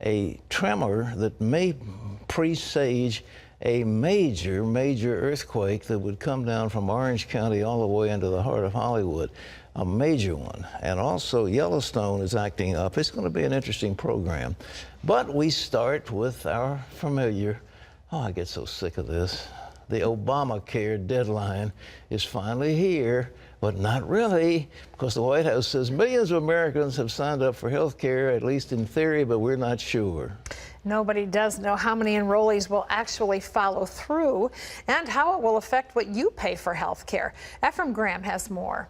a tremor that may presage a major earthquake that would come down from Orange County all the way into the heart of Hollywood, a major one. And also Yellowstone is acting up. It's going to be an interesting program. But we start with our familiar, oh, I get so sick of this. The Obamacare deadline is finally here, but not really, because the White House says millions of Americans have signed up for health care, at least in theory, but we're not sure. Nobody does know how many enrollees will actually follow through and how it will affect what you pay for health care. Ephraim Graham has more.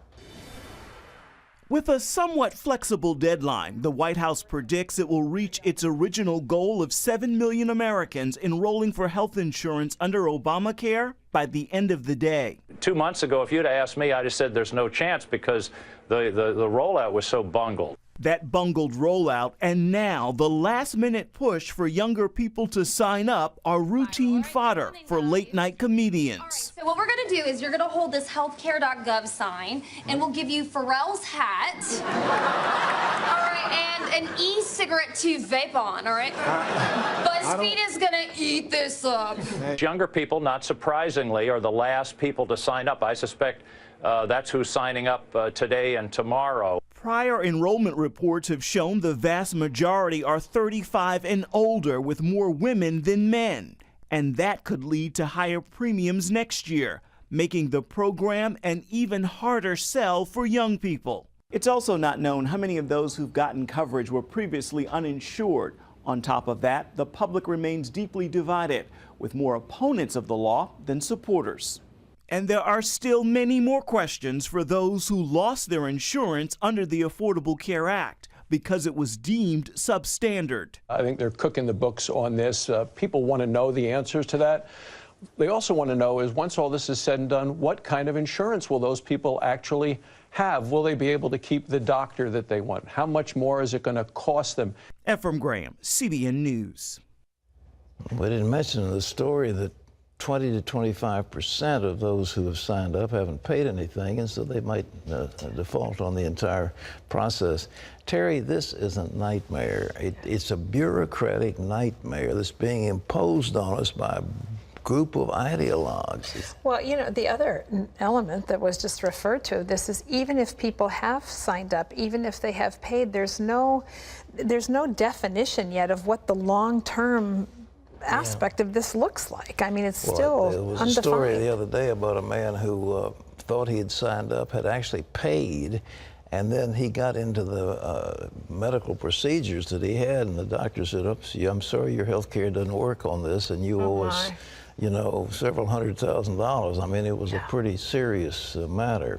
With a somewhat flexible deadline, the White House predicts it will reach its original goal of 7 million Americans enrolling for health insurance under Obamacare by the end of the day. 2 months ago, if you'd asked me, I'd have said there's no chance because the rollout was so bungled. That bungled rollout and now the last-minute push for younger people to sign up are routine fodder for late-night comedians. So what we're going to do is you're going to hold this healthcare.gov sign, and we'll give you Pharrell's hat, all right, and an e-cigarette to vape on, all right? BuzzFeed is going to eat this up. Younger people, not surprisingly, are the last people to sign up. I suspect that's who's signing up today and tomorrow. Prior enrollment reports have shown the vast majority are 35 and older, with more women than men. And that could lead to higher premiums next year, making the program an even harder sell for young people. It's also not known how many of those who've gotten coverage were previously uninsured. On top of that, the public remains deeply divided, with more opponents of the law than supporters. And there are still many more questions for those who lost their insurance under the Affordable Care Act because it was deemed substandard. I think they're cooking the books on this. People want to know the answers to that. They also want to know is once all this is said and done, what kind of insurance will those people actually have? Will they be able to keep the doctor that they want? How much more is it going to cost them? Ephraim Graham, CBN News. We didn't mention in the story that 20 to 25% of those who have signed up haven't paid anything, and so they might default on the entire process. Terry, this is a nightmare. It's a bureaucratic nightmare that's being imposed on us by a group of ideologues. Well, you know, the other element that was just referred to, this is even if people have signed up, even if they have paid, there's no definition yet of what the long-term aspect of this looks like. I mean, it's still there was undefined. a story the other day about a man who thought he had signed up, had actually paid, and then he got into the medical procedures that he had, and the doctor said, "Oops, I'm sorry, your health care doesn't work on this, and you owe us, you know, several $100,000. I mean, it was a pretty serious matter.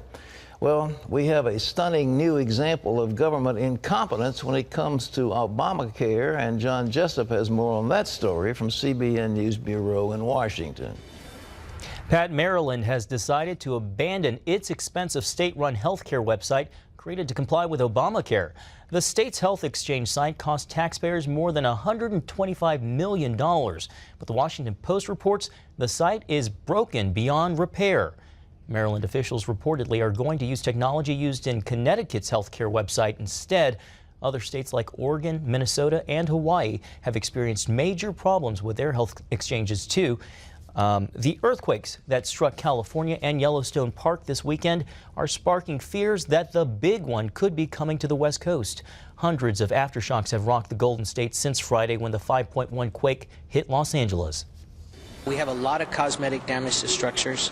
Well, we have a stunning new example of government incompetence when it comes to Obamacare, and John Jessup has more on that story from CBN News Bureau in Washington. Pat, Maryland has decided to abandon its expensive state-run health care website created to comply with Obamacare. The state's health exchange site cost taxpayers more than $125 million. But the Washington Post reports the site is broken beyond repair. Maryland officials reportedly are going to use technology used in Connecticut's healthcare website instead. Other states like Oregon, Minnesota, and Hawaii have experienced major problems with their health exchanges too. The earthquakes that struck California and Yellowstone Park this weekend are sparking fears that the big one could be coming to the West Coast. Hundreds of aftershocks have rocked the Golden State since Friday when the 5.1 quake hit Los Angeles. We have a lot of cosmetic damage to structures,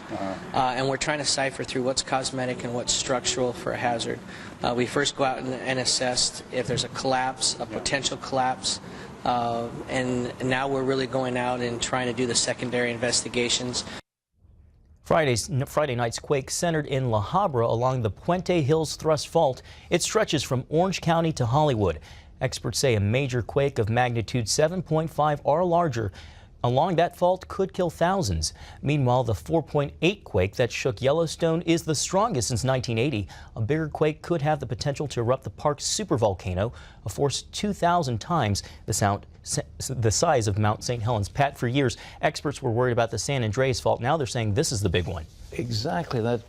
and we're trying to cipher through what's cosmetic and what's structural for a hazard. We first go out and assess if there's a collapse, a potential collapse, and now we're really going out and trying to do the secondary investigations. Friday night's quake centered in La Habra along the Puente Hills Thrust Fault. It stretches from Orange County to Hollywood. Experts say a major quake of magnitude 7.5 or larger along that fault could kill thousands. Meanwhile, the 4.8 quake that shook Yellowstone is the strongest since 1980. A bigger quake could have the potential to erupt the park's supervolcano, a force 2,000 times the size of Mount St. Helens. Pat, for years, experts were worried about the San Andreas fault. Now they're saying this is the big one. Exactly. That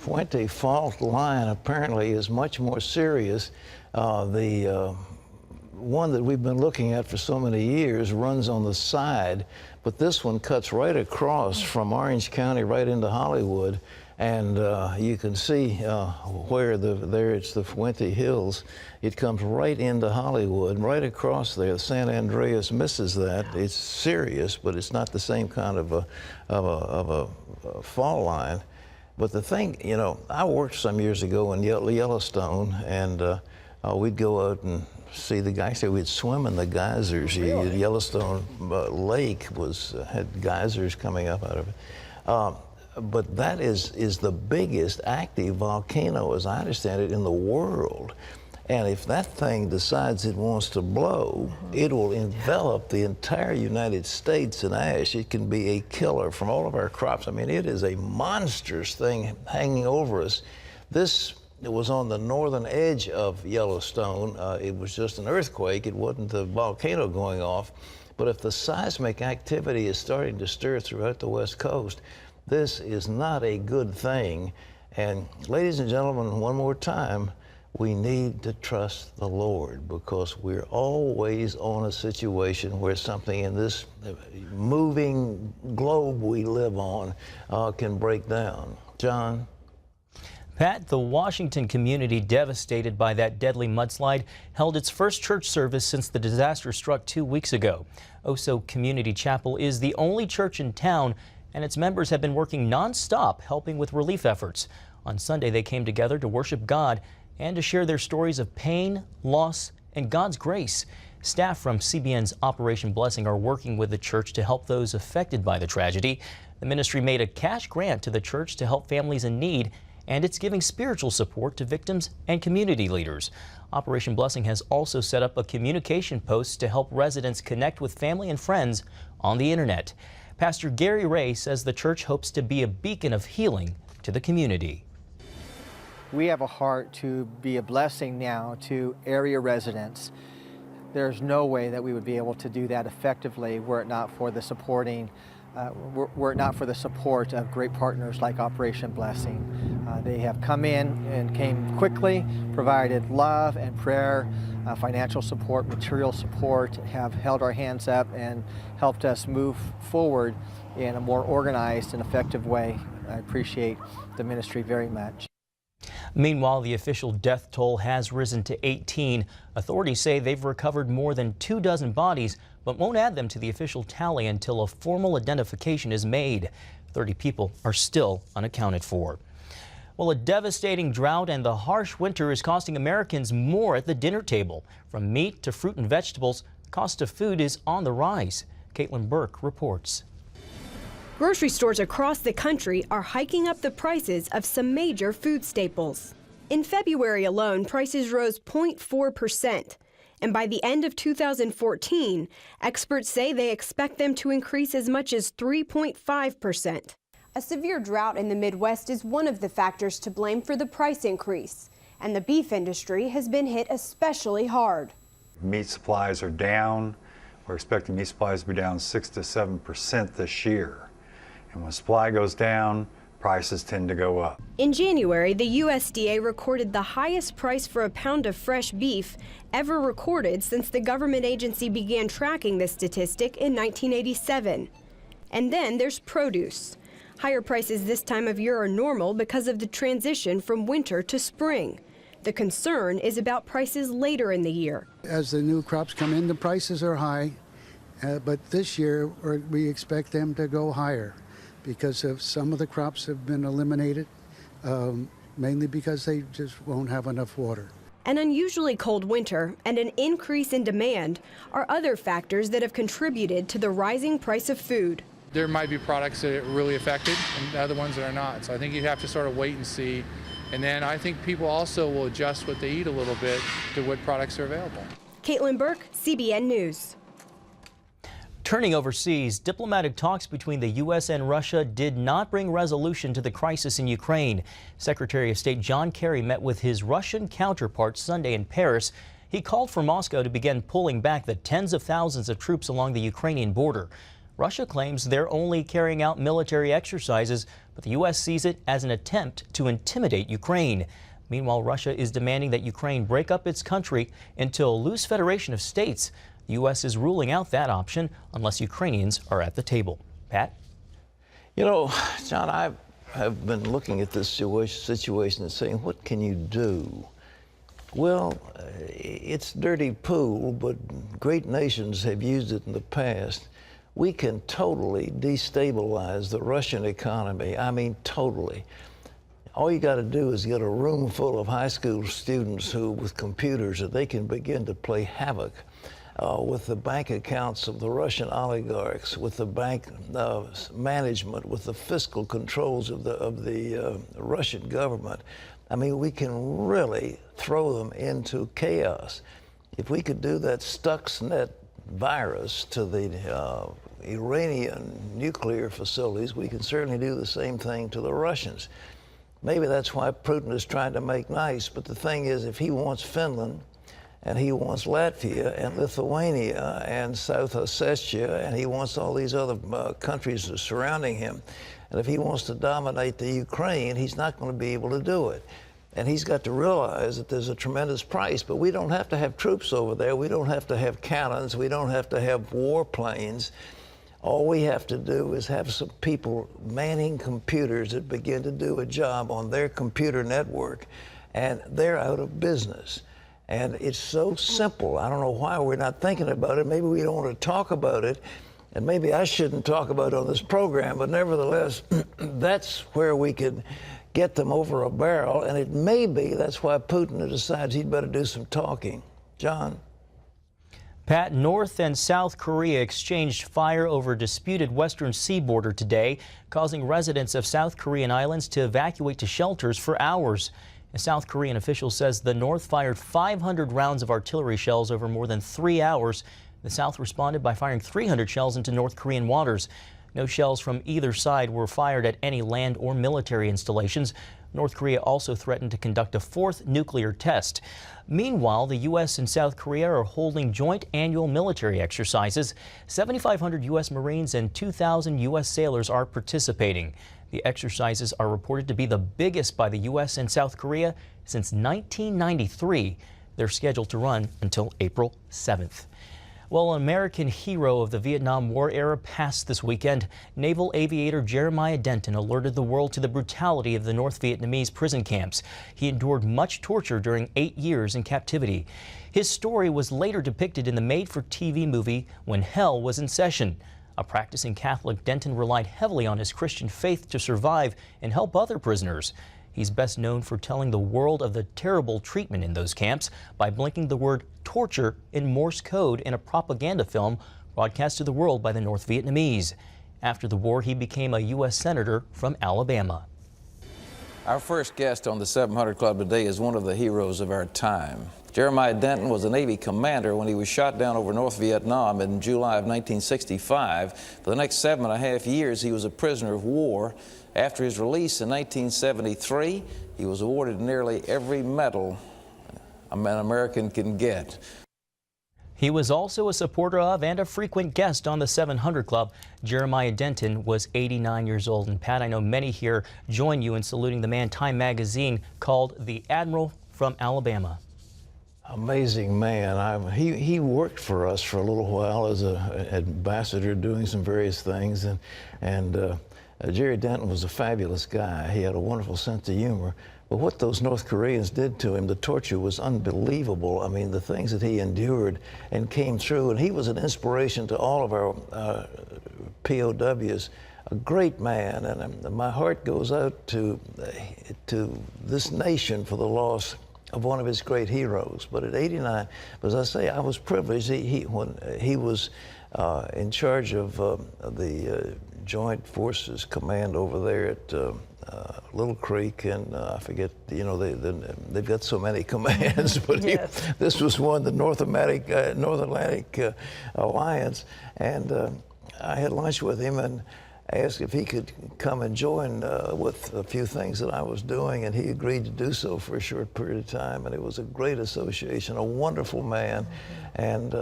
Puente fault line apparently is much more serious. The one that we've been looking at for so many years runs on the side, but this one cuts right across from Orange County right into Hollywood. And you can see where there it's the Fuente Hills. It comes right into Hollywood, right across there. San Andreas misses that. It's serious, but it's not the same kind of a fall line. But the thing, you know, I worked some years ago in Yellowstone, and we'd go out and see the guys. We'd swim in the geysers. Really? Yellowstone Lake had geysers coming up out of it. But that is the biggest active volcano, as I understand it, in the world. And if that thing decides it wants to blow, it will envelop the entire United States in ash. It can be a killer from all of our crops. I mean, it is a monstrous thing hanging over us. This was on the northern edge of Yellowstone. It was just an earthquake. It wasn't the volcano going off. But if the seismic activity is starting to stir throughout the West Coast, this is not a good thing. And ladies and gentlemen, one more time, we need to trust the Lord, because we're always on a situation where something in this moving globe we live on can break down. John? Pat, the Washington community devastated by that deadly mudslide held its first church service since the disaster struck 2 weeks ago. Oso Community Chapel is the only church in town, and its members have been working nonstop helping with relief efforts. On Sunday, they came together to worship God and to share their stories of pain, loss, and God's grace. Staff from CBN's Operation Blessing are working with the church to help those affected by the tragedy. The ministry made a cash grant to the church to help families in need, and it's giving spiritual support to victims and community leaders. Operation Blessing has also set up a communication post to help residents connect with family and friends on the internet. Pastor Gary Ray says the church hopes to be a beacon of healing to the community. We have a heart to be a blessing now to area residents. There's no way that we would be able to do that effectively were it not for the support of great partners like Operation Blessing. They have come in and came quickly, provided love and prayer, financial support, material support, have held our hands up and helped us move forward in a more organized and effective way. I appreciate the ministry very much. Meanwhile, the official death toll has risen to 18. Authorities say they've recovered more than 24 bodies, but won't add them to the official tally until a formal identification is made. 30 people are still unaccounted for. Well, a devastating drought and the harsh winter is costing Americans more at the dinner table. From meat to fruit and vegetables, the cost of food is on the rise. Caitlin Burke reports. Grocery stores across the country are hiking up the prices of some major food staples. In February alone, prices rose 0.4%. And by the end of 2014, experts say they expect them to increase as much as 3.5%. A severe drought in the Midwest is one of the factors to blame for the price increase, and the beef industry has been hit especially hard. Meat supplies are down. We're expecting meat supplies to be down 6 to 7% this year. And when supply goes down, prices tend to go up. In January, the USDA recorded the highest price for a pound of fresh beef ever recorded since the government agency began tracking this statistic in 1987. And then there's produce. Higher prices this time of year are normal because of the transition from winter to spring. The concern is about prices later in the year. As the new crops come in, the prices are high, but this year we expect them to go higher because of some of the crops have been eliminated, mainly because they just won't have enough water. An unusually cold winter and an increase in demand are other factors that have contributed to the rising price of food. There might be products that are really affected and other ones that are not. So I think you have to sort of wait and see. And then I think people also will adjust what they eat a little bit to what products are available. Caitlin Burke, CBN News. Turning overseas, diplomatic talks between the U.S. and Russia did not bring resolution to the crisis in Ukraine. Secretary of State John Kerry met with his Russian counterpart Sunday in Paris. He called for Moscow to begin pulling back the tens of thousands of troops along the Ukrainian border. Russia claims they're only carrying out military exercises, but the U.S. sees it as an attempt to intimidate Ukraine. Meanwhile, Russia is demanding that Ukraine break up its country into a loose federation of states. The U.S. is ruling out that option unless Ukrainians are at the table. Pat? You know, John, I have been looking at this situation and saying, what can you do? Well, it's dirty pool, but great nations have used it in the past. We can totally destabilize the Russian economy. I mean, totally. All you got to do is get a room full of high school students with computers that they can begin to play havoc with the bank accounts of the Russian oligarchs, with the bank management, with the fiscal controls of the Russian government. I mean, we can really throw them into chaos. If we could do that Stuxnet virus to the Iranian nuclear facilities, we can certainly do the same thing to the Russians. Maybe that's why Putin is trying to make nice, but the thing is, if he wants Finland, and he wants Latvia and Lithuania and South Ossetia, and he wants all these other countries surrounding him, and if he wants to dominate the Ukraine, he's not going to be able to do it. And he's got to realize that there's a tremendous price, but we don't have to have troops over there. We don't have to have cannons. We don't have to have warplanes. All we have to do is have some people manning computers that begin to do a job on their computer network, and they're out of business. And it's so simple. I don't know why we're not thinking about it. Maybe we don't want to talk about it, and maybe I shouldn't talk about it on this program, but nevertheless, that's where we could get them over a barrel, and it may be that's why Putin decides he'd better do some talking. John? Pat, North and South Korea exchanged fire over a disputed western sea border today, causing residents of South Korean islands to evacuate to shelters for hours. A South Korean official says the North fired 500 rounds of artillery shells over more than 3 hours. The South responded by firing 300 shells into North Korean waters. No shells from either side were fired at any land or military installations. North Korea also threatened to conduct a fourth nuclear test. Meanwhile, the U.S. and South Korea are holding joint annual military exercises. 7,500 U.S. Marines and 2,000 U.S. sailors are participating. The exercises are reported to be the biggest by the U.S. and South Korea since 1993. They're scheduled to run until April 7th. Well, an American hero of the Vietnam War era passed this weekend. Naval aviator Jeremiah Denton alerted the world to the brutality of the North Vietnamese prison camps. He endured much torture during 8 years in captivity. His story was later depicted in the made-for-TV movie When Hell Was in Session. A practicing Catholic, Denton relied heavily on his Christian faith to survive and help other prisoners. He's best known for telling the world of the terrible treatment in those camps by blinking the word torture in Morse code in a propaganda film broadcast to the world by the North Vietnamese. After the war, he became a U.S. Senator from Alabama. Our first guest on the 700 Club today is one of the heroes of our time. Jeremiah Denton was a Navy commander when he was shot down over North Vietnam in July of 1965. For the next 7.5 years, he was a prisoner of war. After his release in 1973, he was awarded nearly every medal an American can get. He was also a supporter of and a frequent guest on the 700 Club. Jeremiah Denton was 89 years old. And Pat, I know many here join you in saluting the man Time magazine called the Admiral from Alabama. Amazing man. He worked for us for a little while as an ambassador doing some various things. And Jerry Denton was a fabulous guy. He had a wonderful sense of humor. But what those North Koreans did to him, the torture was unbelievable. I mean, the things that he endured and came through. And he was an inspiration to all of our POWs. A great man. And my heart goes out to this nation for the loss of one of his great heroes. But at 89, as I say, I was privileged. When he was in charge of the Joint Forces Command over there at Little Creek, and I forget, you know, they've got so many commands, but yes. This was one, the North Atlantic Alliance, and I had lunch with him and asked if he could come and join with a few things that I was doing, and he agreed to do so for a short period of time, and it was a great association, a wonderful man, and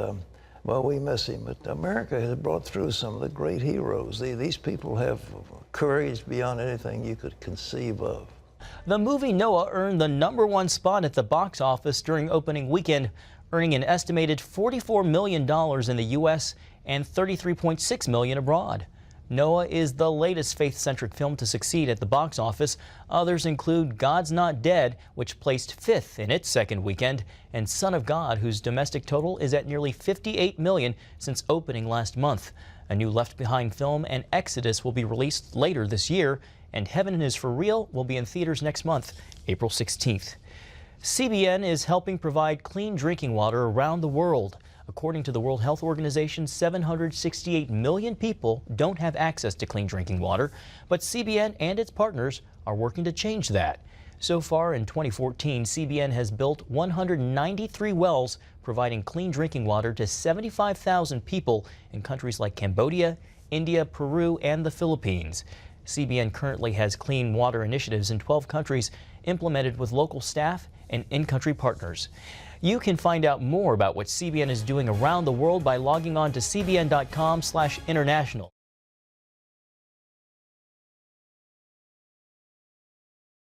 well, we miss him, but America has brought through some of the great heroes. These people have courage beyond anything you could conceive of. The movie Noah earned the #1 spot at the box office during opening weekend, earning an estimated $44 million in the U.S. and $33.6 million abroad. Noah is the latest faith-centric film to succeed at the box office. Others include God's Not Dead, which placed 5th in its second weekend, and Son of God, whose domestic total is at nearly $58 million since opening last month. A new Left Behind film and Exodus will be released later this year, and Heaven Is for Real will be in theaters next month, April 16th. CBN is helping provide clean drinking water around the world. According to the World Health Organization, 768 million people don't have access to clean drinking water, but CBN and its partners are working to change that. So far in 2014, CBN has built 193 wells providing clean drinking water to 75,000 people in countries like Cambodia, India, Peru, and the Philippines. CBN currently has clean water initiatives in 12 countries implemented with local staff and in-country partners. You can find out more about what CBN is doing around the world by logging on to cbn.com/international.